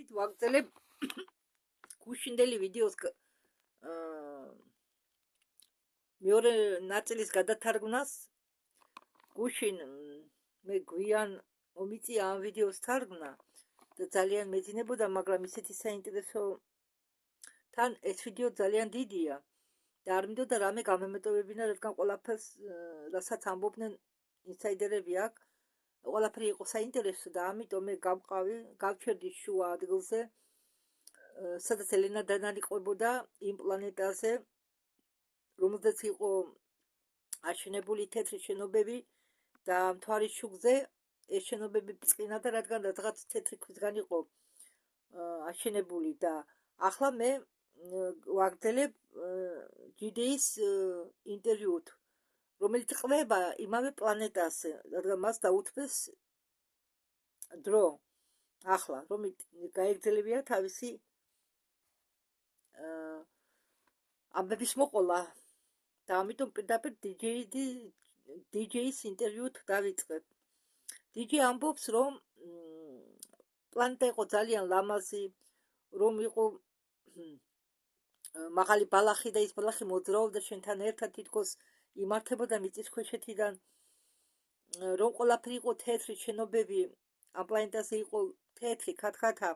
მოდით ვაგრძელებ გუშინდელი ვიდეოს მეორე ნაწილის გადათარგმნას. გუშინ მე გვიან მომიწია ამ ვიდეოს თარგმნა და ძალიან მეძინებოდა, მაგრამ ისეთი საინტერესო თან ეს ვიდეო ძალიან დიდია და არ მინდოდა რამე გამემეტოვებინა, რადგან ყველაფერს რასაც ამბობდნენ ინსაიდერები აქ ყველაფერი იყო საინტერესო და ამიტომ მე გავჩერდი შუა ადგილზე, სადაც ელენა დანანი ყვებოდა იმ პლანეტაზე, რომელზეც იყო აშენებული თეთრი შენობები და მთვარის შუქზე ეს შენობები ბრწყინა და რადგან რაღაც თეთრი ქვისგან იყო აშენებული და ახლა მე ვაგრძელებ ჯიდეის ინტერვიუთ, რომელიც ყვება იმავე პლანეტაზე, რადგან მას დაუთმეს დრო ახლა, რომ გაეგრძელებია თავისი ამბების მოყოლა და ამიტომ პირდაპირ DJ-ის ინტერვიუთ დავიწყებ. DJ ამბობს, რომ პლანეტა იყო ძალიან ლამაზი, რომ იყო მაღალი ბალახი და ის ბალახი მოძრაობდა შენთან ერთად, თითქოს იმართებოდა მიწისქვეშეთიდან, რომ ყველაფერი იყო თეთრი შენობები, ამ პლანეტაზე იყო თეთრი ქათქათა.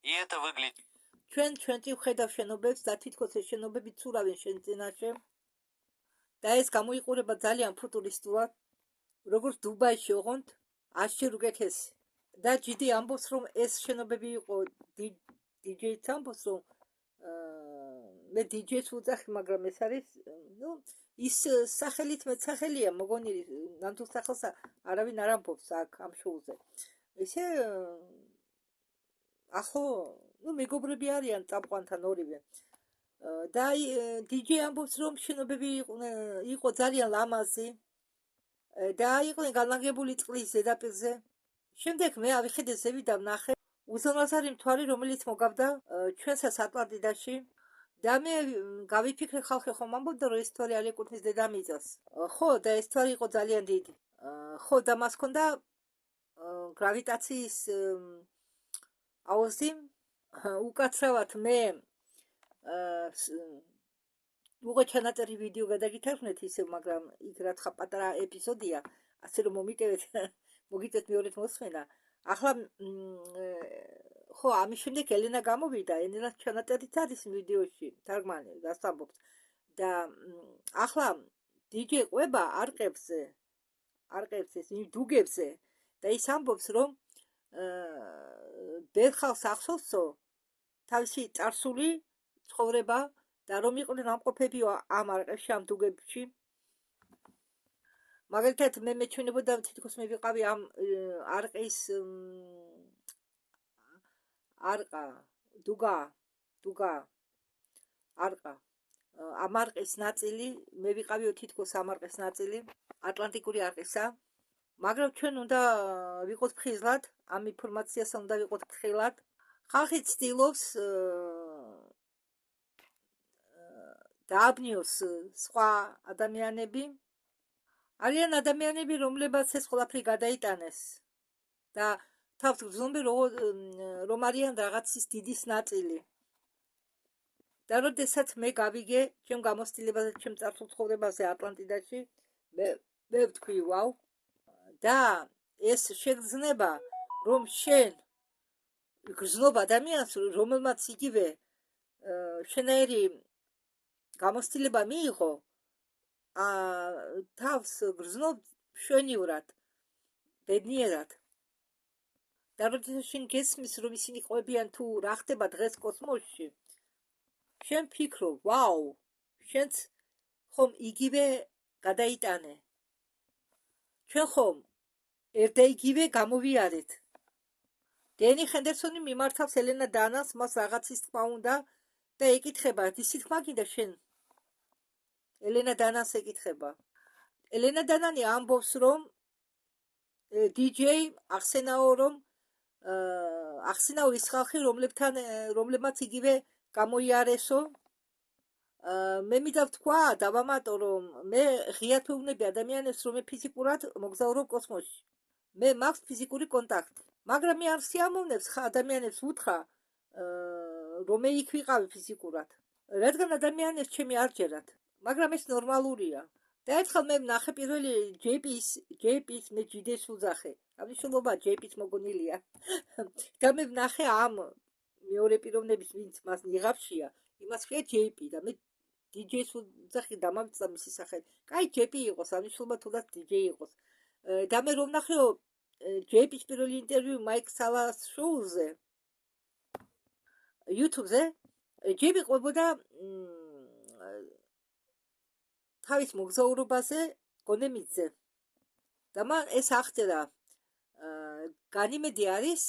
И это выглядит. ჩვენ ვხედავ შენობებს და თითქოს ეს შენობები ცურავენ შენ წინაშე და ეს გამოიყურება ძალიან ფუტურისტულად, როგორც დუბაიში ოღონდ 100 ჯერ უკეთესი. და ჯიდი ამბობს, რომ ეს შენობები იყო DJ-ც ამბობს, რომ მე DJ-ს ვუძახი, მაგრამ ეს არის ის სახელით მეცახელია მოგონი, ნამდვილ სახელს არავინ არ ამბობს აქ ამ შოუზე. ესე ახო მეგობრები არიან წამყვანთან ორივე და DJ ამბობს, რომ შენობები იყო ძალიან ლამაზი და იყვნენ განლაგებული წყლის ზედაპირზე. შემდეგ მე ავიხედე ზევი და ვნახე უზარმაზარი მთვარი, რომელიც მოგავდა ჩვენსას ატლანტიდაში და მე გავიფიქრე, ხალხი ხომ ამბობდა, რომ ეს მთვარი არ ეკუთვნის დედამიწას. ხო, და ეს მთვარი იყო ძალიან დიდი. ხო, და მას ჰქონდა გრავიტაციის აუზი. უკაცრავად მე უღო ჩანაწერი ვიდეო გადაგითარგმნეთ ისევ, მაგრამ იქ რა თხა პატარა ეპიზოდია, ასე რომ მომიტევეთ, მოგიწევთ მეორედ მოსმენა. ახლა ხო, ამის შემდეგ ელენა გამოვიდა, ელენას ჩანაწერიც არის ვიდეოში, თარგმანი რას ამბობს. და ახლა DJ ყვება არყებზე ეს დუგებზე და ის ამბობს, რომ ბევრ ხალხს ახსოვსო თავისი წარსული ცხოვრება და რომ იყვნენ ამყოფები ამ არყებში, ამ დუგებში. მაგალითად მე მეჩვენებოდა, თითქოს მე ვიყავი ამ არყის არყა, დუგა არყა, ამ არყის ნაწილი, მე ვიყავიო თითქოს ამ არყის ნაწილი, ატლანტიკური არყისა, მაგრამ ჩვენ უნდა ვიყოთ ფხიზლად, ამ ინფორმაციასთან უნდა ვიყოთ ფრთხილად. ხალხი ცდილობს დააბნიოს სხვა ადამიანები. არიან ადამიანები, რომლებსაც ეს ყველაფერი გადაიტანეს და თავს გრძნობენ, რომ არიან რაღაცის დიდის ნაწილი. და როდესაც მე გავიგე ჩემ გამოცდილებაზე, ჩემ წარსულ ცხოვრებაზე ატლანტიდაში, მე ვთქვი, ვაუ, და ეს შეგრძნება, რომ შენ გრძნობ ადამიანს, რომელმაც იგივე შენაირი გამოცდილება მიიღო, თავს გრძნობ მშვენივრად, ბედნიერად. და როდესაც შენ გესმის, რომ ისინი ყვებიან თუ რა ხდება დღეს კოსმოსში, შენ ფიქრო, ვაუ, შენც ხომ იგივე გადაიტანე. ჩვენ ხომ ერთ და იგივე გამოვიარეთ. დენი ჰენდერსონი მიმართავს ელენა დანანს, მას რაღაცის თქმა უნდა და ეკითხება, ისი თქმა გინდა შენ? ელენა დანანს ეკითხება. ელენა დანანი ამბობს, რომ DJ ახსენაო, რომ ახსენაო ის ხალხი, რომლებმაც იგივე გამოიარესო. მე მინდა ვთქვა, დავამატო, რომ მე ღიად ვეუბნები ადამიანებს, რომ მე ფიზიკურად მოგზაურობ კოსმოსში. მე მაქვს ფიზიკური კონტაქტი, მაგრამ მე არ სიამოვნებს ადამიანებს უთხრა, რომ მე იქ ვიყავი ფიზიკურად, რადგან ადამიანებს ჩემი არ ჯერათ, მაგრამ ეს ნორმალურია. და ერთხელ მე ვნახე პირველი ჯეიპის მე ჯიდეს უძახე, ამისულობა ჯეიპის მოგონილია. და მე ვნახე ამ მეორე პიროვნების ვინც მას ნიღაბშია, იმას ხია ჯეიპი და მე დიჯეის უძახი დამამწდა მისი სახელი. კაი ჯეიპი იყოს, ამისულობა თუნდაც დიჯეი იყოს. და მე რომ ვნახეო ჯეიპის პირველი ინტერვიუ მაიკ სალას შოუზე YouTube-ზე, ჯეიპი ყვებოდა თავის მოგზაურობაზე გონემიძე და მან ეს აღწერა, განიმედი არის,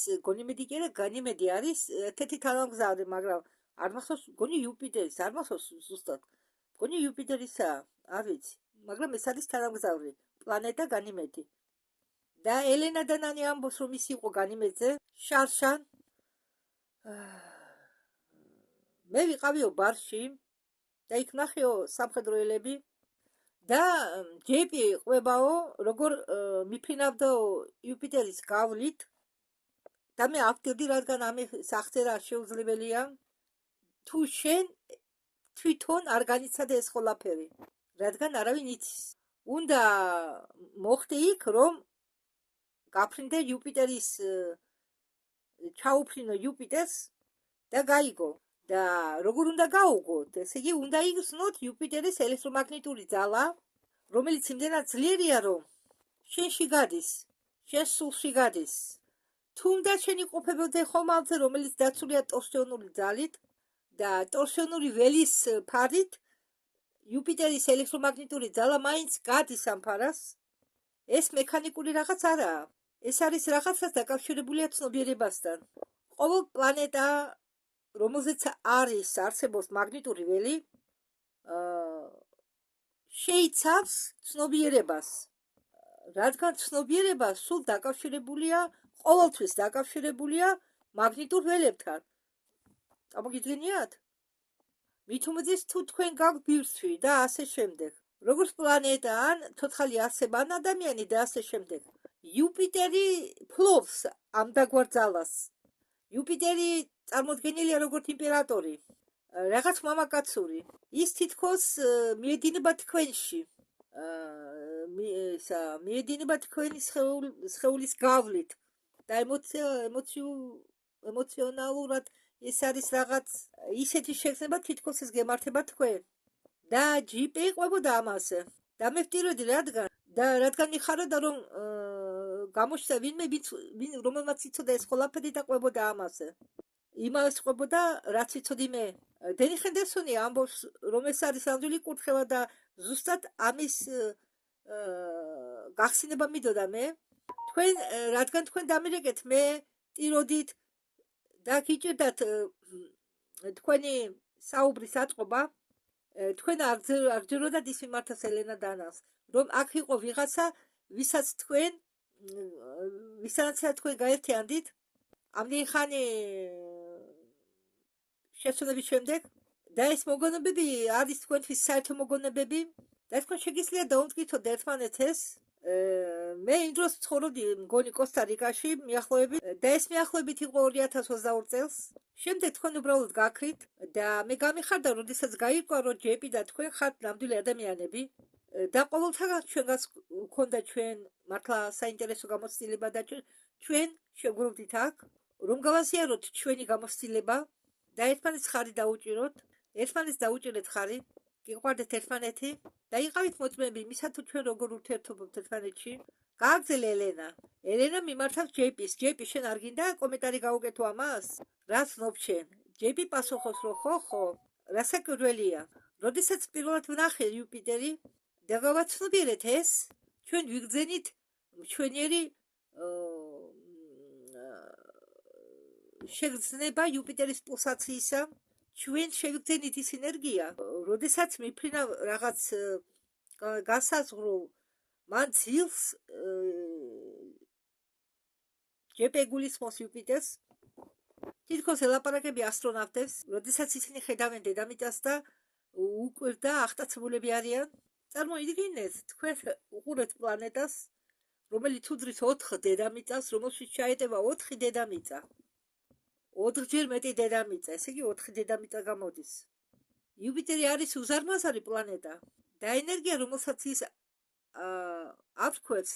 ერთ-ერთი თანამგზავრი, მაგრამ არ მახსოვს, გონი იუპიტერის, არ მახსოვს ზუსტად, გონი იუპიტერისა, არ ვიცი, მაგრამ ეს არის თანამგზავრი, პლანეტა განიმედი. და ელენა დანანი ამბობს, რომ ის იყო განიმედზე, შარშან. მე ვიყავიო ბარში და იქ ნახეო სამხედრო ელები და ჯეიპი ყვებაო, როგორ მიფრინავდა იუპიტერის გავლით და მე ავდივდი, რადგან ამის აღწერა შეუძლებელია, თუ შენ თვითონ არ განიცადე ეს ყველაფერი, რადგან არავინ იცის. უნდა მოხდე იქ, რომ გაფრინდე იუპიტერის, ჩაუფრინო იუპიტერს და გაიგო. და როგორ უნდა გაუგოთ, ესე იგი უნდა იგრძნოთ იუპიტერის ელექტრომაგნიტური ძალა, რომელიც იმდენად ძლიერია, რომ შენში გადის, შენს სულში გადის. თუნდაც შენ იყოფებოდე ხომალდზე, რომელიც დაცულია ტორსიონული ძალით და ტორსიონული ველის ფარით, იუპიტერის ელექტრომაგნიტური ძალა მაინც გადის ამ ფარას. ეს მექანიკური რაღაც არაა. ეს არის რაღაცას დაკავშირებულია ცნობიერებასთან. ყოველ პლანეტა, რომელზეც არსებობს მაგნიტური ველი, შეიცავს ცნობიერებას, რადგან ცნობიერება სულ დაკავშირებულია, ყოველთვის დაკავშირებულია მაგნიტურ ველებთან. წარმოგიდგენიათ? მით უმეტეს თუ თქვენ გაქვთ ბირთვი და ასე შემდეგ. როგორც პლანეტა ან ცოცხალი არსება ან ადამიანი და ასე შემდეგ. იუპიტერი ფლობს ამ დაგვარ ძალას. იუპიტერი წარმოდგენილია როგორც იმპერატორი, რაღაც მამაკაცური. ის თითქოს მიედინება თქვენში. მიედინება თქვენი სხეულის გავლით და ემოციონალურად ეს არის რაღაც ისეთი შეგრძნება, თითქოს ეს გემართება თქვენ. და ჯიპი ყვებოდა ამაზე. და მე ვტიროდი, რადგან იხაროდა, რომ გამოჩნდა ვინმე, რომელმაც იცოდა ეს ყველაფერი და ყვებოდა ამაზე. იმას ყვებოდა, რაც იცოდი მე. დენი ხენდერსონი ამბობს, რომ ეს არის ნამდვილი კურთხევა და ზუსტად ამის გახსინება მინდოდა მე. თქვენ, რადგან თქვენ დამირეკეთ, მე ტიროდით და გიჭირდათ თქვენი საუბრის აწყობა, თქვენ არ გჯეროდათ ის მიმართოს ელენა დანას, რომ აქ იყო ვიღაცა, ვისაც თქვენ გაერთიანდით ამდენი ხანი შეცდომების შემდეგ და ეს მოგონებები არის თქვენთვის საერთო მოგონებები და თქვენ შეგიძლიათ დაუმტკიცოთ ერთმანეთს. მე იმ დროს ცხოვრობდი მგონი კოსტა-რიკაში მიახლოებით და ეს მიახლოებით იყო 2022 წელს. შემდეგ თქვენ უბრალოდ გაქრით და მე გამიხარდა, როდესაც გაირკვა, რომ ჯეიპი და თქვენ ხართ ნამდვილი ადამიანები და ყოველთაგან ჩვენგანს გქონდა ჩვენ მართლა საინტერესო გამოცდილება და ჩვენ შევგროვდით აქ, რომ გავაზიაროთ ჩვენი გამოცდილება და ერთმანეთს ხარი დაუჭიროთ, ერთმანეთს დაუჭირეთ ხარი, გიყვარდეთ ერთმანეთი და იყავით მოწმეები იმისა, თუ ჩვენ როგორ ურთიერთობთ ერთმანეთში. გააგრძელე ელენა მიმართავს ჯეიპის. ჯეიპი, შენ არ გინდა კომენტარი გაუკეთო ამას? რაც ნობ შენ? ჯეიპი პასუხობს, რომ ხო, რასაკვირველია. როდესაც პირველად ვნახე იუპიტერი და გავაცნობიერეთ ეს, ჩვენ ვიგრძენით მშვენიერი შეგრძნება იუპიტერის პულსაციისა, ჩვენ შევიგრძენით ის ენერგია, როდესაც მიფრინავ რაღაც განსაზღვრულ, მან ძილს ჯეიპი გულისხმობს იუპიტერს, თითქოს ელაპარაკები ასტრონავტებს, როდესაც ისინი ხედავენ დედამიწას და უკვირდა აღტაცებულები არიან. წარმოიდგინეთ, თქვენ უყურეთ პლანეტას, რომელიც უდრის 4 დედამიწას, რომელშიც ჩაეტება 4 დედამიწა. 4-ჯერ მეტი დედამიწა, ესე იგი 4 დედამიწა გამოდის. იუპიტერი არის უზარმაზარი პლანეტა და ენერგია, რომელსაც ის აფრქვევს,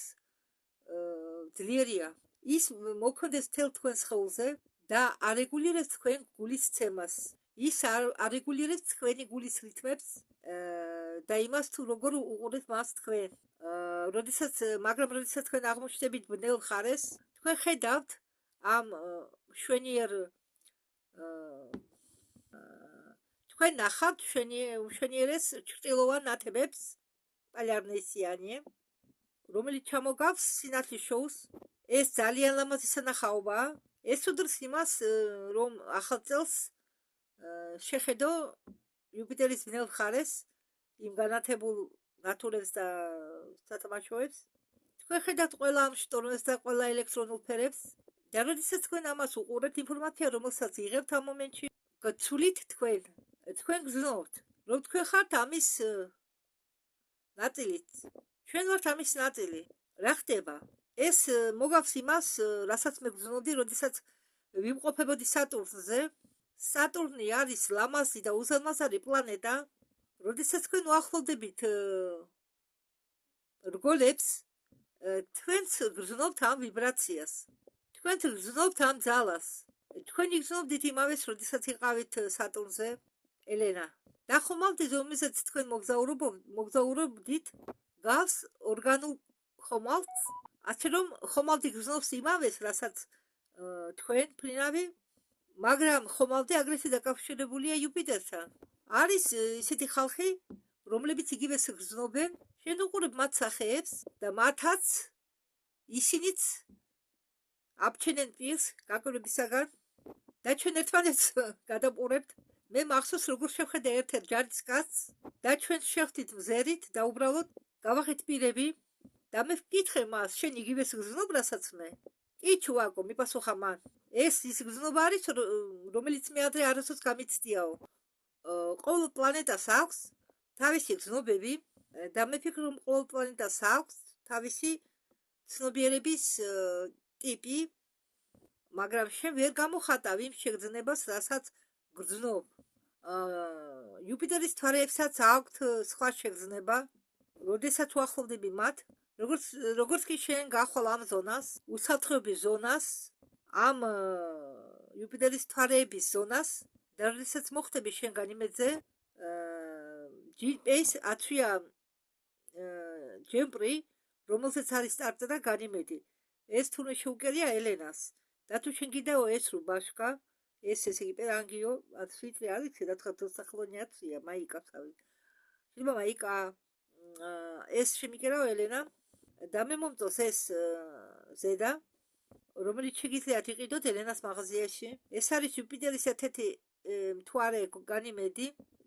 ძლიერია. ის მოქმედებს მთელ თქვენ სხეულზე და არეგულირებს თქვენ გულის ცემას. ის არეგულირებს თქვენი გულის რითმებს და იმას თუ როგორ უყურეთ მას თქვენ. მაგრამ როდესაც თქვენ აღმოჩნდებით ბნელ ხარეს, თქვენ ხედავთ ამ შვენიერ თქვენ ნახავთ შვენიერეს ჭრტილოვან ნათებებს, პალეარნესიანი, რომელიც ჩამოგავს სინათლის შოუს. ეს ძალიან ლამაზი სანახაობაა. ეს უდრის იმას, რომ ახალ წელს შეხედო იუპიტერის ბნელ ხარეს, იმ განათებულ ნათურებს და სათამაშოებს. თქვენ ხედავთ ყველა ამ შტორმებს და ყველა ელექტრონულ ფერებს და როდესაც თქვენ ამას უყურებთ, ინფორმაცია, რომელსაც იღებთ ამ მომენტში, გცვლით თქვენ გრძნობთ, რომ თქვენ ხართ ამის ნაწილიც. ჩვენ ვართ ამის ნაწილი. რა ხდება? ეს მოგავს იმას, რასაც მე გრძნობდი, როდესაც ვიმყოფებოდი სატურნზე. სატურნი არის ლამაზი და უზარმაზარი პლანეტა. როდესაც თქვენ უახლოვდებით რგოლებს, თქვენც გრძნობთ ამ ვიბრაციას. თქვენ გრძნობთ ამ ძალას. თქვენ იგრძნობდით იმავეს, როდესაც იყავით სატურნზე, ელენა. და ხომალდი, რომელზეც თქვენ მოგზაურობდით, გავს ორგანულ ხომალდს, ასე რომ ხომალდი გრძნობს იმავეს, რასაც თქვენ ფრინავი, მაგრამ ხომალდი აგრეთვე დაკავშირებულია იუპიტერთან. არის ისეთი ხალხი, რომლებიც იგივეს გრძნობენ, შენ უყურებ მათ სახეებს და მათაც ისინიც აბჩენენ პირს გაკვირვებისაგან და ჩვენ ერთმანეთს გადავყურებთ. მე მახსოვს, როგორ შევხედე ერთ-ერთ ჯარისკაცს და ჩვენ შევხვდით მზერით და უბრალოდ გავახეთ პირები და მე ვკითხე მას, შენ იგივეს გრძნობ, რასაც მე? კი, ჩუვაკო, მიპასუხა მან. ეს ის გრძნობა არის, რომელიც მე ადრე არასოდეს გამიცდიაო. ყოველ პლანეტას აქვს თავისი გრძნობები და მე ვფიქრობ, რომ ყოველ პლანეტას აქვს თავისი ცნობიერების ტიპი, მაგრამ შენ ვერ გამოხატავ იმ შეგრძნებას, რასაც გრძნობ. იუპიტერის თვარეებსაც აქვთ სხვა შეგრძნება, როდესაც უახლოვდები მათ, როგორც კი შენ გახვალ ამ ზონას, უსაფრთხოების ზონას, ამ იუპიტერის თვარეების ზონას და როდესაც მოხვდები შენ განიმედზე, GPS აცვია ჯემპრი, რომელზეც არის სტარტა და განიმედი. ეს თურმე შეუგერია ელენას. და თუ შენ კიდეო ეს რო ბაშკა, ეს ესე იგი პერანგიო, აცვიტრი არის, და თქვა დასახლონი აცვია, მაიკაცავი. შეიძლება მაიკა ეს შემიგერაო ელენა და მე მომწონს ეს ზედა, რომელიც შეგიძლიათ იყიდოთ ელენას მაღაზიაში. ეს არის იუპიტერის ერთ-ერთი მთვარე განიმედი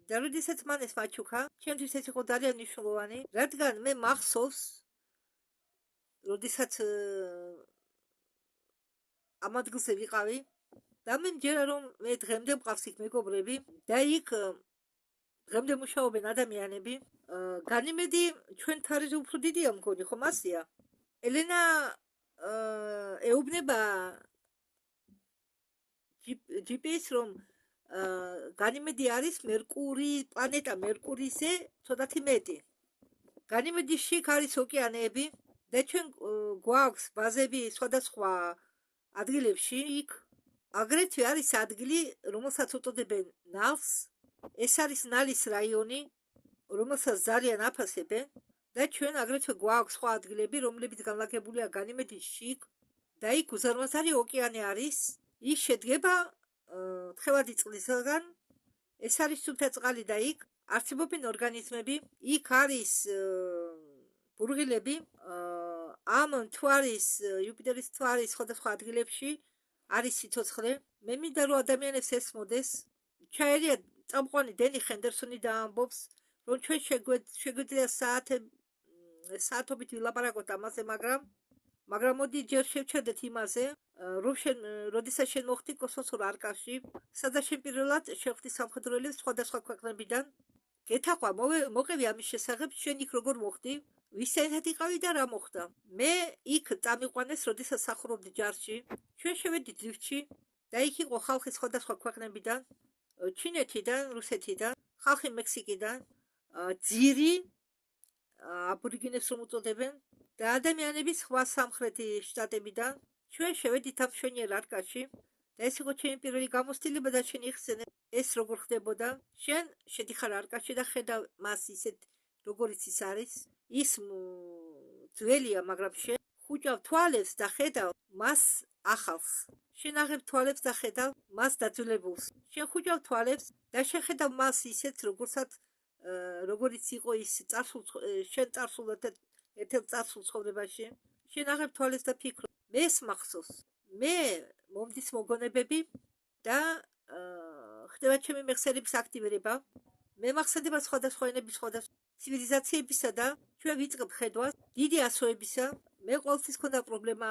და როდესაც მან ეს მაჩუქა, ჩემთვის ეს იყო ძალიან მნიშვნელოვანი, რადგან მე მახსოვს, როდესაც ამ ადგილზე ვიყავი და მე მჯერა, რომ მე დღემდე მყავს იქ მეგობრები და იქ დღემდე მუშაობენ ადამიანები. განიმედი ჩვენ თარიღი უფრო დიდია მგონი, ხომ ასია? ელენა ეუბნება GPS, რომ განიმედი არის პლანეტა მერკურიზე ცოტათი მეტი. განიმედის შიგ არის ოკეანეები და ჩვენ გვაქვს ბაზები სხვადასხვა ადგილებში იქ. აგრეთვე არის ადგილი, რომელსაც უწოდებენ ნალს. ეს არის ნალის რაიონი, რომელსაც ძალიან აფასებენ და ჩვენ აგრეთვე გვაქვს სხვა ადგილები, რომლებიც განლაგებულია განიმედის შიგ და იქ უზარმაზარი ოკეანე არის. ის შედგება თხევადი წყლისაგან. ეს არის სუფთა წყალი და იქ არსებობენ ორგანიზმები. იქ არის ბურღილები. ამ მთვარის, იუპიტერის მთვარის სხვადასხვა ადგილებში არის სიცოცხლე. მე მინდა რომ ადამიანებს ესმოდეს. ჩაერია წამყვანი დენი ჰენდერსონი და ამბობს, რომ ჩვენ შეგვიძლია საათობით ვილაპარაკოთ ამაზე, მაგრამ მოდი ჯერ შევჩერდეთ იმაზე, რომ როდესაც შენ მოხდი კოსმოსურ არკაში, სადაც შენ პირველად შეხვდი სამხედროელებს სხვადასხვა ქვეყნებიდან. გეთახვა, მოყევი ამის შესახებ, შენ იქ როგორ მოხდი? ვისენთად იყავი და რა მოხდა? მე იქ წამიყვანეს, როდესაც სახურობდი ჯარში. ჩვენ შევედით ლიფტში და იქ იყო ხალხი სხვადასხვა ქვეყნებიდან, ჩინეთიდან, რუსეთიდან, ხალხი მექსიკიდან, ძირი აბორიგენებს რომ უწოდებენ და ადამიანები სხვა სამხრეთი შტატებიდან. ჩვენ შევედით ამ მშვენიერ არკაში და ეს იყო ჩემი პირველი გამოცდილება და შენ იხსენე ეს როგორ ხდებოდა. შენ შედიხარ არკაში და ხედავ მას ისეთ როგორიც ის არის. ის ძველია, მაგრამ შენ ხუჭავ თვალებს და ხედავ მას ახალს. შენ აღებ თვალებს და ხედავ მას დაძვლებულს. შენ ხუჭავ თვალებს და შეხედავ მას ისეთ როგორიც იყო ის შენ წარსულად ერთ-ერთ წარსულ ცხოვრებაში. შენ აღებ თვალებს და ფიქრობ, მეს მახსოვს. მე მომდის მოგონებები და ხდება ჩემი მეხსიერების აქტივირება. მე მახსენდება სხვადასხვა ენების, სხვადასხვა ცივილიზაციებისა და ჩვენ ვიწყებ ხედვას დიდი ასოებისა. მე ყოველთვის მქონდა პრობლემა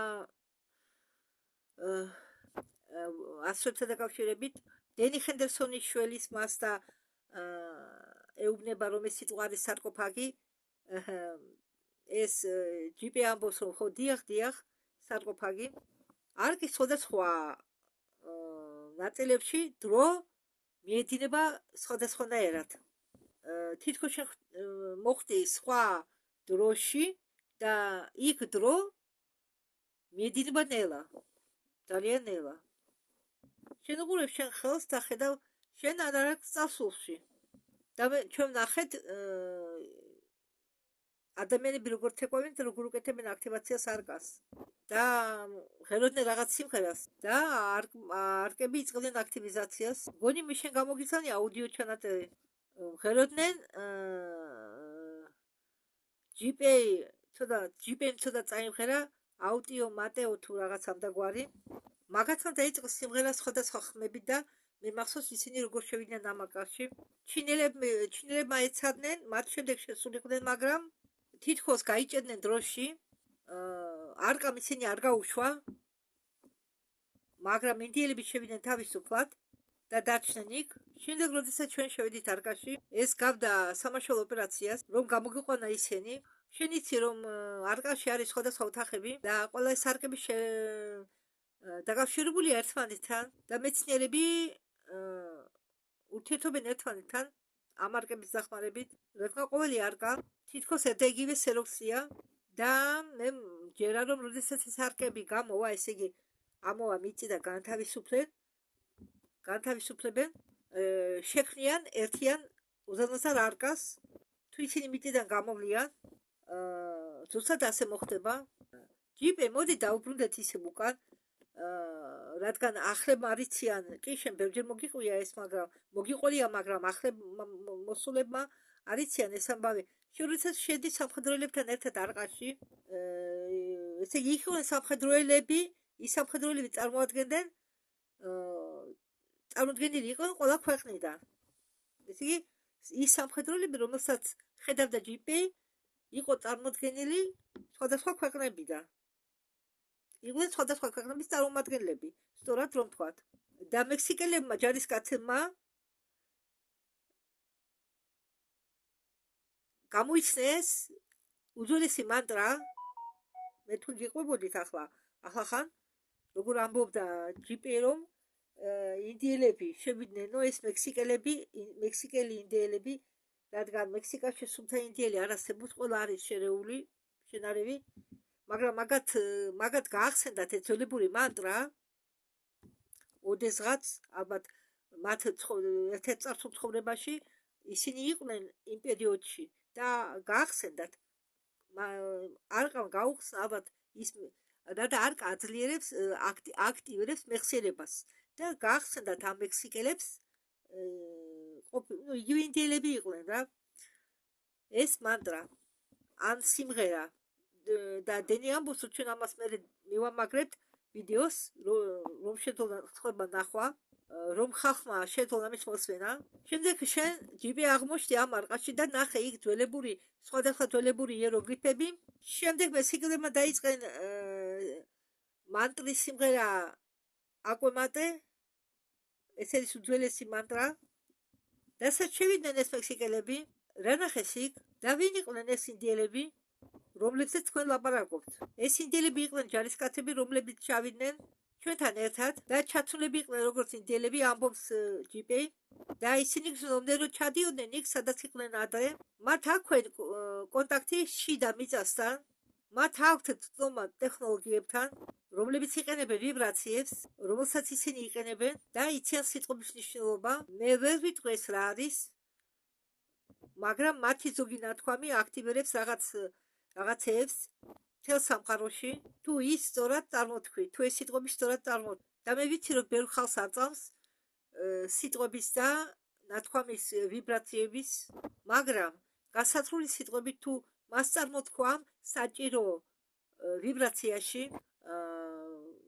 ასოებთან დაკავშირებით. დენი ჰენდერსონის შველის მას და ეუბნება რომ ეს სიტყვა არის სარკოფაგი. ეს ჯიპი ამბობს რომ ხო დიახ სარკოფაგი. არკის სხვადასხვა ნაწილებში დრო მიედინება სხვადასხვანაირად. თითქოს შენ მოხდი სხვა დროში და იქ დრო მიედინება ნელა, ძალიან ნელა. შენ უყურებ შენ ხელს და ხედავ შენ არ აქვს წარსულში და ჩვენ ნახეთ ადამიანები როგორ თეკვევენ და როგორ უკეთებენ აქტივაციას არკას და ღეროდნენ რაღაც სიმღერას და არკები იწყებდნენ აქტივიზაციას. გონი მე შენ გამოგიცანი აუდიო ჩანაწერი. ღეროდნენ ჯიპემ ცოტა წაიმღერა აუტიო მატეო თუ რაღაც ამდაგვარი. მაგათმა დაიწყო სიმღერა სხვადასხვა ხმებით და მე მახსოვს ისინი როგორ შევიდნენ ამ არკაში. ჩინელებმა ეცადნენ, მათ შემდეგ შესულიყვნენ, მაგრამ თითქოს გაიჭედნენ დროში. არკამ ისინი არ გაუშვა, მაგრამ ინდიელები შევიდნენ თავისუფლად და დარჩნენ იქ. შემდეგ როდესაც ჩვენ შევედით არკაში, ეს გავდა სამაშველო ოპერაციას, რომ გამოგიყვანა ისინი. შენ იცი რომ არკაში არის სხვადასხვა ოთახები და ყველა ეს არკები დაკავშირებულია ერთმანეთთან და მეცნიერები ურთიერთობენ ერთმანეთთან ამ არკების დახმარებით, რადგან ყოველი არკა თითქოს ერთიგივე სეროქსია და მე მჯერა რომ როდესაც ეს არკები გამოვა, ესე იგი ამოვა მიწი და განთავისუფლებენ, შექმნიან ერთიან უზარმაზარ არკას. თუ ისინი მიწიდან გამოვლიან, ზუსტად ასე მოხდება. ჯიპე მოდი დაუბრუნდეთ ისე უკან, რადგან ახლებმა არიციან, კი შენ ბევრჯერ მოგიყვია ეს, მაგრამ მოგიყოლია, მაგრამ ახლებმა მოსულებმა არიციან ეს ამბავი. შენ როდესაც შედი სამხედროელებთან ერთად არყაში, ესე იგი იქ იყვნენ სამხედროელები, ის სამხედროელები წარმოდგენილი იყვნენ ყველა ქვეყნიდან. ესე იგი ის სამხედროელები, რომელსაც ხედავდა ჯიპი, იყო წარმოდგენილი სხვადასხვა ქვეყნებიდან. იყვნენ სხვადასხვა ქვეყნების წარმომადგენლები, სწორად რომ თქვათ. და მექსიკელებმა ჯარისკაცებმა გამოიცნეს უძველესი მანტრა. მე თუ გიყვებოდით ახლა ხან როგორ ამბობდა ჯიპი რომ ინდიელები შევიდნენ, ეს მექსიკელი ინდიელები, რადგან მექსიკაში სულთა ინდიელი არ არსებობს, ყველა არის შერეული, შენარევი, მაგრამ მაგათ გაახსენდათ ეს ძველებური მანტრა, ოდესღაც ალბათ მათ ერთ-ერთ წარსულ ცხოვრებაში ისინი იყვნენ იმ პერიოდში და გაახსენდათ. არკამ გაუხსნა ალბათ ის და არკა აძლიერებს, აქტივირებს მეხსიერებას და გაახსენდათ ამ მექსიკელებს, იგივე ინდიელები იყვნენ რა, ეს მანტრა ან სიმღერა და დენი ამბობს რომ ჩვენ ამას მე მივამაგრებთ ვიდეოს, რომ შეძლო ნახვა, რომ ხალხმა შეძლო ამის მოსმენა. შემდეგ შენ ჯიპი აღმოჩნდი ამ არყაში და ნახე იქ სხვადასხვა ძველებური იეროგლიფები. შემდეგ მექსიკელებმა დაიწყენ მანტრის სიმღერა აკვემატე, ეს არის უძველესი მანტრა. რასაც შევიდნენ ეს მექსიკელები, რა ნახეს იქ და ვინ იყვნენ ეს ინდიელები? რომლებზეც თქვენ ლაპარაკობთ. ეს ინდიელები იყვნენ ჯარისკაცები, რომლებიც ჩავიდნენ ჩვენთან ერთად და ჩაცულები იყვნენ როგორც ინდიელები, ამბობს ჯიპეი და ისინი გრძნობდნენ რომ ჩადიოდნენ იქ, სადაც იყვნენ ადრე. მათ აქვთ კონტაქტი შიდა მიწასთან, მათ აქვთ ცნობა ტექნოლოგიებთან, რომლებიც იყენებენ ვიბრაციებს, რომელსაც ისინი იყენებენ და იციან სიტყვების მნიშვნელობა. მე ვერ ვიტყვი ეს რა არის, მაგრამ მათი ზოგი ნათქვამი აქტივირებს რაღაცეებს მთელ სამყაროში, თუ ის სწორად წარმოთქვი, თუ ეს სიტყვები სწორად წარმოთქვი. და მე ვიცი რომ ბევრ ხალხს აწამს სიტყვების და ნათქვამის ვიბრაციების, მაგრამ გასათრული სიტყვები თუ მას წარმოთქვამ საჭირო ვიბრაციაში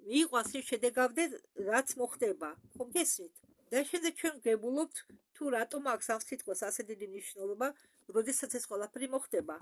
მიიყვანს იმ შედეგამდე, რაც მოხდება. ხომ გესმით? და შემდეგ ჩვენ ვგებულობთ თუ რატომ აქვს ამ სიტყვას ასე დიდი მნიშვნელობა, როდესაც ეს ყველაფერი მოხდება.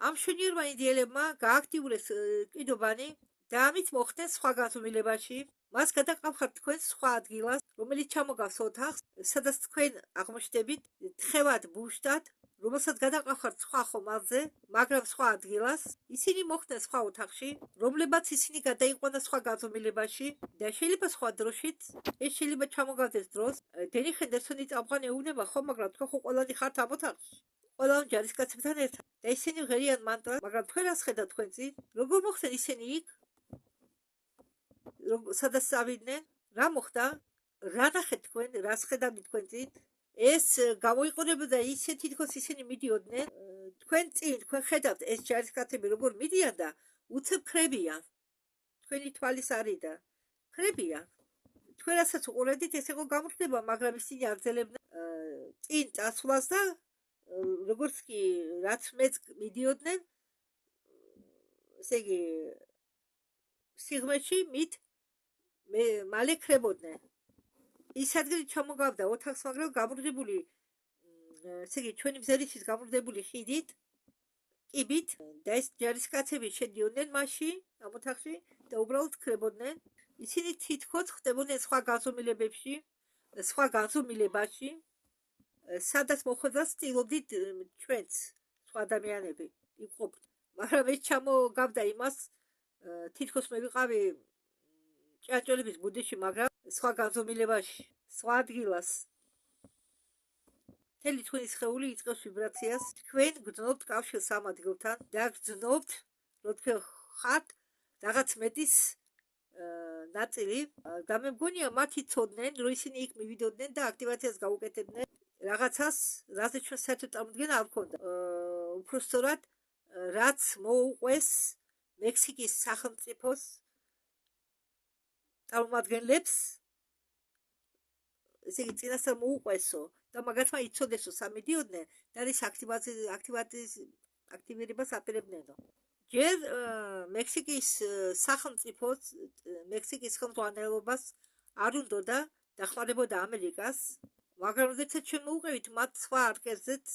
ამ მშვენიერმა ინდიელებმა გააქტიურეს კიდობანი და ამით მოხდნენ სხვა განზომილებაში. მას გადაყავხართ თქვენ სხვა ადგილას, რომელიც ჩამოგავს ოთახს, სადაც თქვენ აღმოჩნდებით თხევად ბუშტად, რომელსაც გადაყავხართ სხვა ხომალდზე, მაგრამ სხვა ადგილას. ისინი მოხდნენ სხვა ოთახში, რომლებაც ისინი გადაიყვანა სხვა განზომილებაში და შეიძლება სხვა დროშით, ეს შეიძლება ჩამოგავდეს დროს. დენი ჰენდერსონი წამყვან ეუბნება ხო, მაგრამ თქვენ ხო ყველანი ხართ ამ ოთახში. ყველა ჯარისკაცებთან ერთად და ისინი ღერიან მანტრას, მაგრამ თქვენ რას ხედავთ თქვენ წინ? როგორ მოხდნენ ისინი იქ? სადაც წავიდნენ? რა მოხდა? რა ნახეთ თქვენ? რას ხედავთ თქვენ წინ? ეს გამოიყურებოდა ისე თითქოს ისინი მიდიოდნენ თქვენ წინ, თქვენ ხედავთ ეს ჯარისკაცები როგორ მიდიან და უცებ ხრებიან. თქვენი თვალის არიდან ხრებიან. თქვენ რასაც უყურებდით, ეს იყო გამრხდება, მაგრამ ისინი აგრძელებდნენ წინ წასვლას და როგორც კი რაც მეც მიდიოდნენ, ესე იგი სიღრმეში მით მალე ხრებოდნენ. ის ადგილი ჩამოგავდა ოთახს, მაგრამ გამრჯებული, ესე იგი ჩვენი მზერისთვის გამრჯებული ხიდით, კიბით და ეს ჯარისკაცები შედიოდნენ მასში, ამ ოთახში და უბრალოდ ხრებოდნენ. ისინი თითქოს ხდებოდნენ სხვა განზომილებაში, სადაც მოხვედრას ცდილობდით ჩვენც სხვა ადამიანები იყვობთ, მაგრამ ეს ჩამოგავდა იმას, თითქოს მე ვიყავი ჭიანჭველების ბუდეში, მაგრამ სხვა განზომილებაში, სხვა ადგილას. მთელი თქვენი სხეული იწყებს ვიბრაციას. თქვენ გრძნობთ კავშირს ამ ადგილთან და გრძნობთ, რომ თქვენ ხართ რაღაც მეტის ნაწილი და მე მგონია მათ იცოდნენ, რომ ისინი იქ მივიდოდნენ და აქტივაციას გაუკეთებდნენ რაღაცას, რაზე ჩვენ საერთოდ წარმოდგენა არ გვქონდა. უпростоრად რაც მოუყვეს მექსიკის სახელმწიფოს წარმომადგენლებს, ესე იგი წინასწარ მოუყვესო და მაგათმა იცოდეს რომ სამიდიოდნენ და ის აქტივირებას აპირებდნენო. ჯერ მექსიკის სახელმწიფოს, მექსიკის ხელმძღვანელობას არ უნდოდა დახმარებოდა ამერიკას, მაგრამ როდესაც ჩვენ მოუყევით მათ სხვა არკეზეც,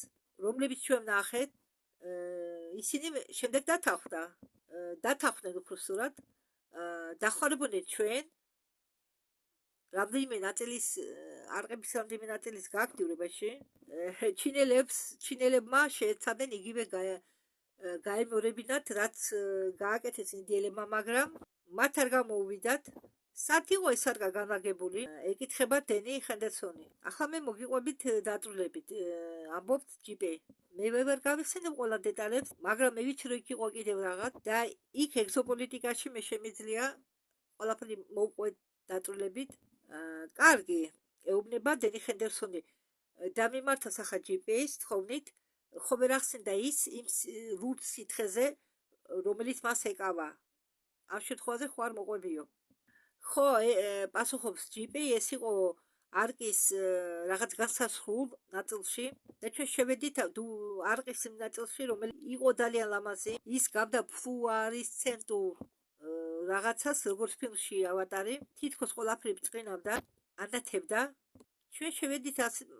რომლებიც ჩვენ ნახეთ, ისინი შემდეგ დათანხმდნენ უпростоრად, დახმარებოდნენ ჩვენ რამდენიმე ნაწილის არყების რამდენიმე ნაწილის გააქტიურებაში. ჩინელებმა შეეცადნენ იგივე გაემორებინათ, რაც გააკეთეს ინდიელებმა, მაგრამ მათ არ გამოუვიდათ. სად იყო ეს არ განლაგებული? ეკითხება დენი ჰენდერსონი. ახლა მე მოგიყვებით დაწვრილებით, ამბობთ ჯიპეი. მე ვერ გავიხსენებ ყველა დეტალებს, მაგრამ მე ვიცი რომ იქ იყო კიდევ რაღაც და იქ ეგზოპოლიტიკაში მე შემიძლია ყველაფერი მოვყვეთ დაწვრილებით. კარგი, ეუბნება დენი ჰენდერსონი და მიმართა სახა ჯიპეის თხოვნით, ხო ვერ ახსენდა ის იმ რუდ სითხეზე, რომელიც მას ეკავა. ამ შემთხვევაზე ხო არ მოყვებიო. ხო, პასუხობს ჯიპეი, ეს იყო არყის რაღაც განსასრულ ნაწილში და ჩვენ შევედით არყის ნაწილში, რომელიც იყო ძალიან ლამაზი. ის გავდა ფუარის ცენტურ რაღაცას, როგორც ფილმში ავატარი, თითქოს ყველაფერი ბრწყინავდა, ანათებდა. ჩვენ შევედით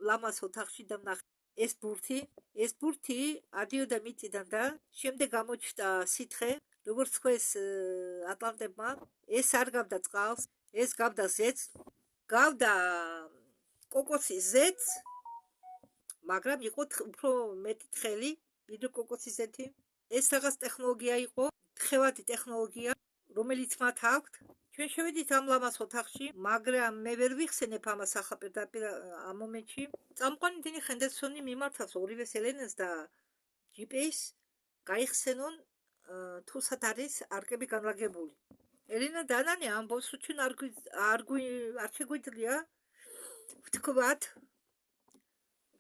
ლამაზ ოთახში და ვნახეთ ეს ბურთი ადიოდა მიწიდან და შემდეგ გამოჩნდა სითხე, როგორც თქვეს ატლანტებმა, ეს არ გავდა წყალს, ეს გავდა ზეთს, გავდა კოკოსის ზეთს, მაგრამ იყო უფრო მეტი თხელი, ვიდრე კოკოსის ზეთი. ეს რაღაც ტექნოლოგია იყო, თხევადი ტექნოლოგია, რომელიც მათ აქვთ. ჩვენ შევედით ამ ლამაზ ოთახში, მაგრამ მე ვერ ვიხსენებ ამას ახლა პირდაპირ ამ მომენტში. წამყვანი დინი ხენდერსონი მიმართავს ორივეს ელენას და ჯიპეის გაიხსენონ თუ სად არის არკები განლაგებული. ელენა დანანი ამბობს, რომ ჩვენ არ შეგვიძლია ვთქვათ,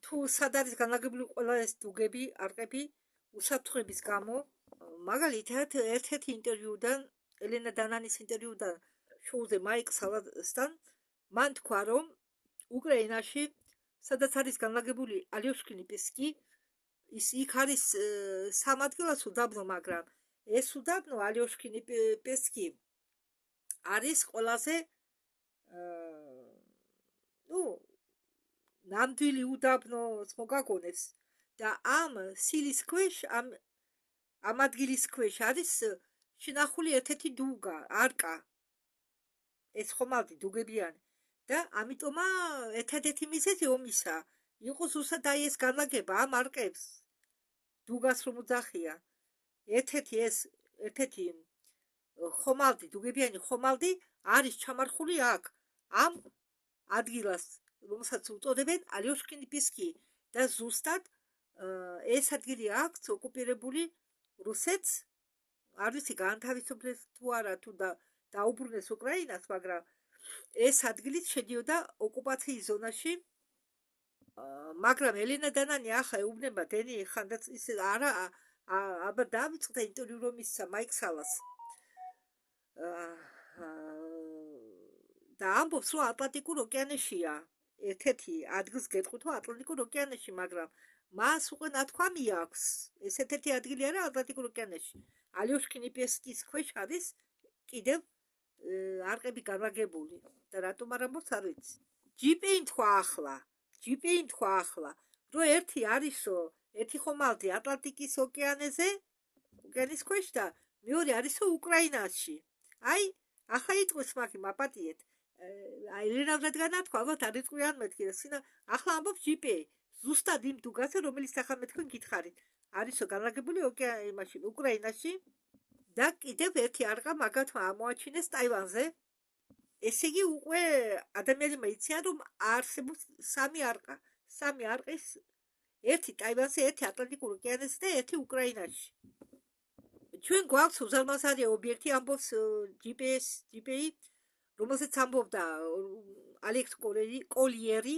თუ სად არის განლაგებული ყველა ეს დუგები, არყები უსაფრთხოების გამო. მაგალითად, ერთ-ერთი ინტერვიუდან, ელენა დანანის ინტერვიუდან შოუზე მაიკ სალასთან, მან თქვა, რომ უკრაინაში, სადაც არის განლაგებული ალიოშკინი პესკი, იქ არის სამადგილოს უდაბნო, მაგრამ ეს უდაბნო ალიოშკინი პესკი არის ყველაზე ნამდვილი უდაბნოს მოგაგონებს და ამ სილის ქვეშ, ამ ადგილის ქვეშ არის შენახული ერთ-ერთი დუგა, არკა. ეს ხომალდი დუგებიანი და ამიტომა ერთადერთი მიზეზი ომისა იყო ზუსტად აი ეს განლაგება ამ არკებს დუგას რომ უძახია. ერთ-ერთი ხომალდი, დუგებიანი ხომალდი არის ჩამარხული აქ, ამ ადგილას, რომელსაც უწოდებენ ალიოშკინი პესკი და ზუსტად ეს ადგილი აქვს ოკუპირებული რუსეთს. არ ვიცი გაანთავისუფლეს თუ არა, თუ დაუბრუნეს უკრაინას, მაგრამ ეს ადგილი შედიოდა ოკუპაციის ზონაში. მაგრამ ელენა დანანი ახლა ეუბნება დენი ხანდაც ის არა აბა დავიწყდა ინტერვიუ რომ ისცა მაიკ სალას და ამბობს რომ ატლანტიკურ ოკეანეშია ერთ-ერთი ადგილს გეტყვით ატლანტიკურ ოკეანეში, მაგრამ მას უკვე ნათქვამი აქვს ეს ერთ-ერთი ადგილი არა ატლანტიკურ ოკეანეში. ალიოშკინი პესკის ქვეშ არის კიდევ არყები განლაგებული და რატომ არ ამბობს არ ვიცი. ჯიპეინ თქვა ახლა, რომ ერთი არისო, ერთი ხომალდი ატლანტიკის ოკეანეზე, ოკეანის ქვეშ და მეორე არისო უკრაინაში. აი, ახლა იტყვის მაგ მაპატიეთ. აი, რადგან განათქვა, ალბათ არ იტყვიან მეთქი და სინა ახლა ამბობს ჯიპეი, ზუსტად იმ დუგაზე, რომელიც ახლა მე თქვენ გითხარით. არისო განლაგებული იმაში, უკრაინაში და კიდევ ერთი არყა მაგათმა ამოაჩინეს ტაივანზე. ესე იგი უკვე ადამიანებმა იციან, რომ არსებობს სამი არყის, ერთი ტაივანზე, ერთი ატლანტიკურ ოკეანეზე და ერთი უკრაინაში. ჩვენ გვაქვს უზარმაზარი ობიექტი, ამბობს ჯიპეი, რომელზეც ამბობდა ალექს კოლიერი,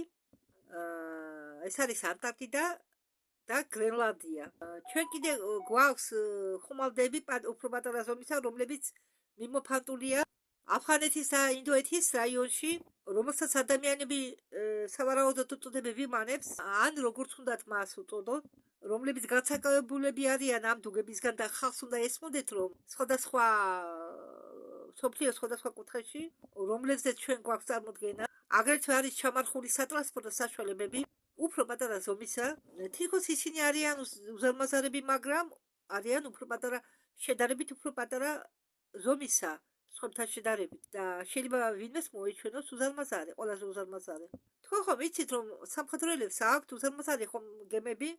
ეს არის ანტარქტიდა და გრენლანდია. ჩვენ კიდე გვაქვს ხომალდები უფრო პატარა ზომისა, რომლებიც მიმოფანტულია აფხანეთის და ინდოეთის რაიონში, რომელსაც ადამიანები სავარაუდოდ უწოდებენ ვიმანებს, ან როგორც უნდათ მას უწოდოთ, რომლებიც გაცაკავებულები არიან ამ დუგებისგან და ხალხს უნდა ესმოდეთ, რომ სხვადასხვა სოფლიოს სხვადასხვა კუთხეში, რომლებზეც ჩვენ გვაქვს წარმოდგენა, აგრეთვე არის ჩამარხული სატრანსპორტო საშუალებები, უფრო პატარა ზომისა. თითქოს ისინი არიან უზარმაზარები, მაგრამ არიან შედარებით უფრო პატარა ზომისა სხვებთან შედარებით და შეიძლება ვინმეს მოეჩვენოს უზარმაზარი, ყველაზე უზარმაზარი. თქვენ ხომ იცით, რომ სამხედროელებს აქვთ უზარმაზარი გემები,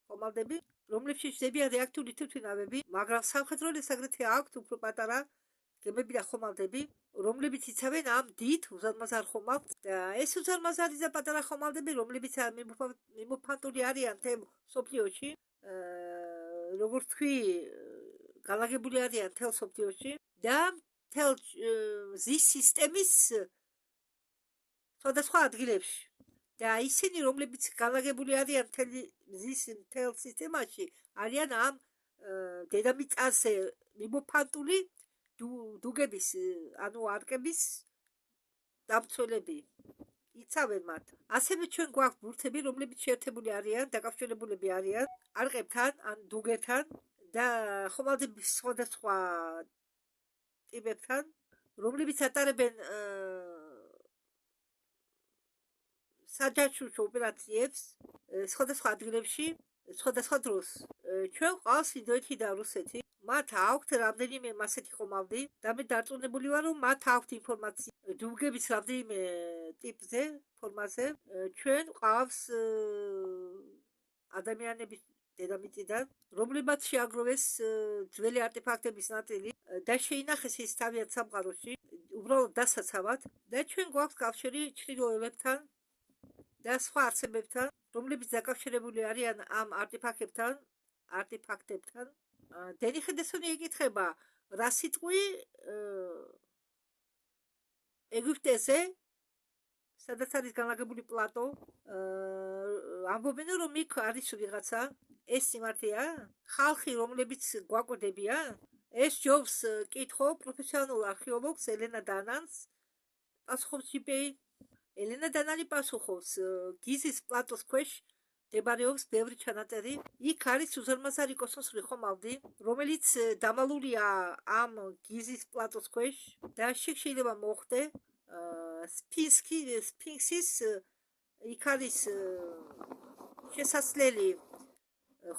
ხომალდები, რომლებშიც ძებიან რეაქტიული თვითმფრინავები, მაგრამ სამხედროელებს აგრეთვე აქვთ უფრო პატარა გემები და ხომალდები, რომლებიც იცავენ ამ დიდ უზარმაზარ ხომალდს და ეს უზარმაზარი და პატარა ხომალდები, რომლებიც მიმოფანტული არიან მთელ მსოფლიოში, როგორც თქვი, განლაგებული არიან მთელ მსოფლიოში და მთელ მზის სისტემის სხვადასხვა ადგილებში. და ისინი, რომლებიც განლაგებული არიან მთელ სისტემაში, არიან ამ დედამიწაზე მიმოფანტული დუგების, ანუ არყების დამცველები. იცავენ მათ. ასევე ჩვენ გვაქვს ბურთები, რომლებიც შეერთებული არიან, დაკავშირებულები არიან არყებთან, ან დუგებთან და ხომალდების სხვადასხვა ტიპებთან, რომლებიც ატარებენ საჯაშუშო ოპერაციებს სხვადასხვა ადგილებში, სხვადასხვა დროს. ჩვენ ყავს ინდოეთი და რუსეთი. მათ აქვთ რამდენიმე ასეთი ხომალდი და მე დარწმუნებული ვარ, რომ მათ აქვთ ინფორმაცია დუგების რამდენიმე ფორმაზე. ჩვენ ყავს ადამიანების დედამიწიდან, რომლებაც შეაგროვეს ძველი არტეფაქტების ნაწილი და შეინახეს ის თავიანთ სამყაროში, უბრალოდ დასაცავად და ჩვენ გვაქვს კავშირი ჩრდილოელებთან და სხვა არსებებთან, რომლებიც დაკავშირებული არიან ამ არტეფაქტებთან. დენი ხენდერსონი ეკითხება, რა სიტყვი ეგვიპტეზე, სადაც არის განლაგებული პლატო, ამბობენ, რომ იქ არის ვიღაცა, ეს სიმართლეა? ხალხი, რომლებიც გვაკვდებიან, ეს ჯობს კითხო პროფესიონალურ არქეოლოგს ელენა დანანს, პასუხობს ჯიპეი. ელენა დანანი პასუხობს, გიზის პლატოს ქვეშ მდებარეობს ბევრი ჩანაწერი. იქ არის უზარმაზარი კოსმოსური ხომალდი, რომელიც დამალულია ამ გიზის პლატოს ქვეშ და შეიძლება მოხდე სფინქსის იქ არის შესასვლელი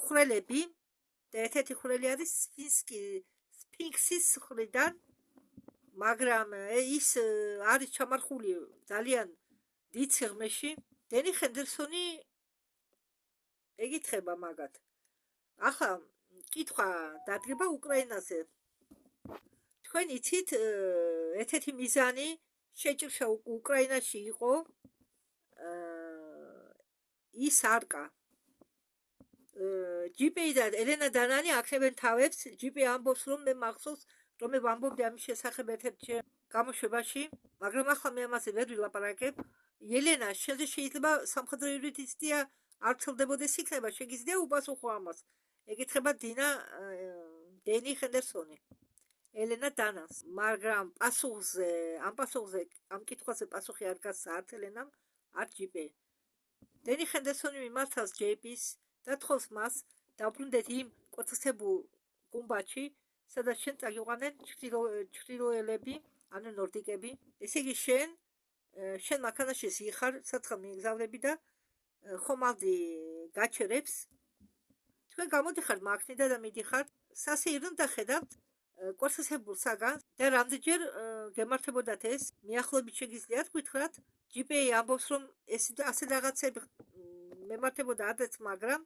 ხვრელები და ერთ-ერთი ხვრელი არის სფინქსის მხრიდან, მაგრამ ის არის ჩამარხული ძალიან დიდ სიღრმეში. დენი ხენდერსონი ეკითხება მაგათ. ახლა კითხვა დადგება უკრაინაზე. თქვენ იცით, ერთ-ერთი მიზანი შეჭრა უკრაინაში იყო ის არკა. ჯიპეი და ელენა დანანი აქნებენ თავებს. ჯიპეი ამბობს, რომ მე მახსოვს, რომ მე ვამბობდი ამის შესახებ ერთ-ერთი გამოშვებაში, მაგრამ ახლა მე ამაზე ვერ ვილაპარაკებ. ელენა, შენზე შეიძლება სამხედრო იურიდისტია არ ცელდებოდეს იქნება, შეგიძლია უპასუხო ამას. ეკითხება დენი ხენდერსონი ელენა დანანს, მაგრამ ამ კითხვაზე პასუხი არ გასცა არც ელენამ, არც ჯიპე. დენი ხენდერსონი მიმართავს ჯეიპის და თხოვს მას დაუბრუნდეთ იმ კოთხისებულ გუმბათში, სადაც შენ წაგიყვანენ ჩრდილოელები, ანუ ნორდიკები. ესე იგი შენ მანქანაში იხარ, საცხალ მიეგზავნები და ხომალდი გაჩერებს. თქვენ გამოდიხართ მანქანიდან და მიდიხართ სასეირნოდ და ხედავთ კოთხისებულ საგანს და რამდენჯერ გემართებოდათ ეს, მიახლოებით შეგიძლიათ გითხრათ. ჯიპეი ამბობს, რომ ეს ასე რაღაცები მემართებოდა ადრეც, მაგრამ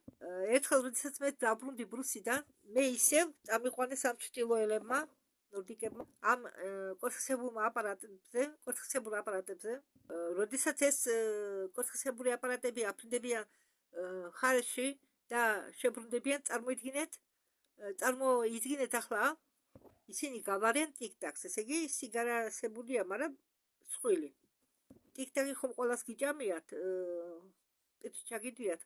ერთხელ, როდესაც მე დაბრუნდი ბრუსიდან, მე ისევ წამიყვანეს ამ ჩრდილოელებმა, ნორდიკებმა, ამ კოთხისებულ აპარატებზე. როდესაც ეს კოთხისებური აპარატები აფრინდებიან ხარეში და შებრუნდებიან, წარმოიდგინეთ ახლა, ისინი გავარენ ტიკ-ტაკს, ესე იგი სიგარასებულია, მაგრამ მსხვილი. ტიკ-ტაკი ხომ ყველას გიჭამიათ, ჩაგიდვიათ,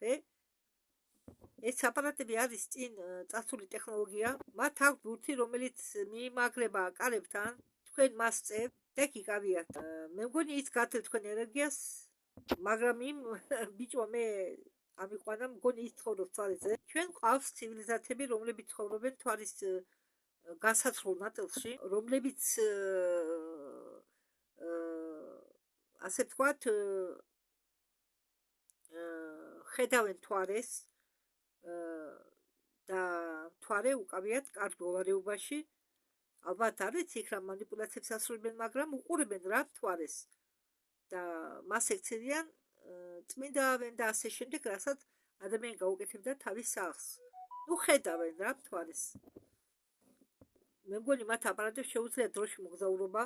ეს აპარატები არის წინ წასული ტექნოლოგია, მათ აქვს ბურთი, რომელიც მიიმაგრება კარებთან, თქვენ მას წევთ და გიკავიათ. მე მგონი ის გათევთ თქვენ ენერგიას, მაგრამ იმ ბიჭო მე ამიყვანა, მგონი ის ცხოვრობს თვალეზე. ჩვენ ყავს ცივილიზაციები, რომლებიც ცხოვრობენ თვალის განსაცრულ ნაწილში, რომლებიც ასე ვთქვათ, ხედავენ თვარეს და თვარე უკავიათ კარგ მდგომარეობაში. ალბათ არის იქ რა მანიპულაციებს ასრულებენ, მაგრამ უყურებენ რა თვარეს და მას ექცევიან წმინდავენ და ასე შემდეგ, რასაც ადამიანი გაუკეთებდა თავის სახლს. ხედავენ რა თვარეს. მე მგონი მათ აპარატებს შეუძლიათ დროში მოგზაურობა.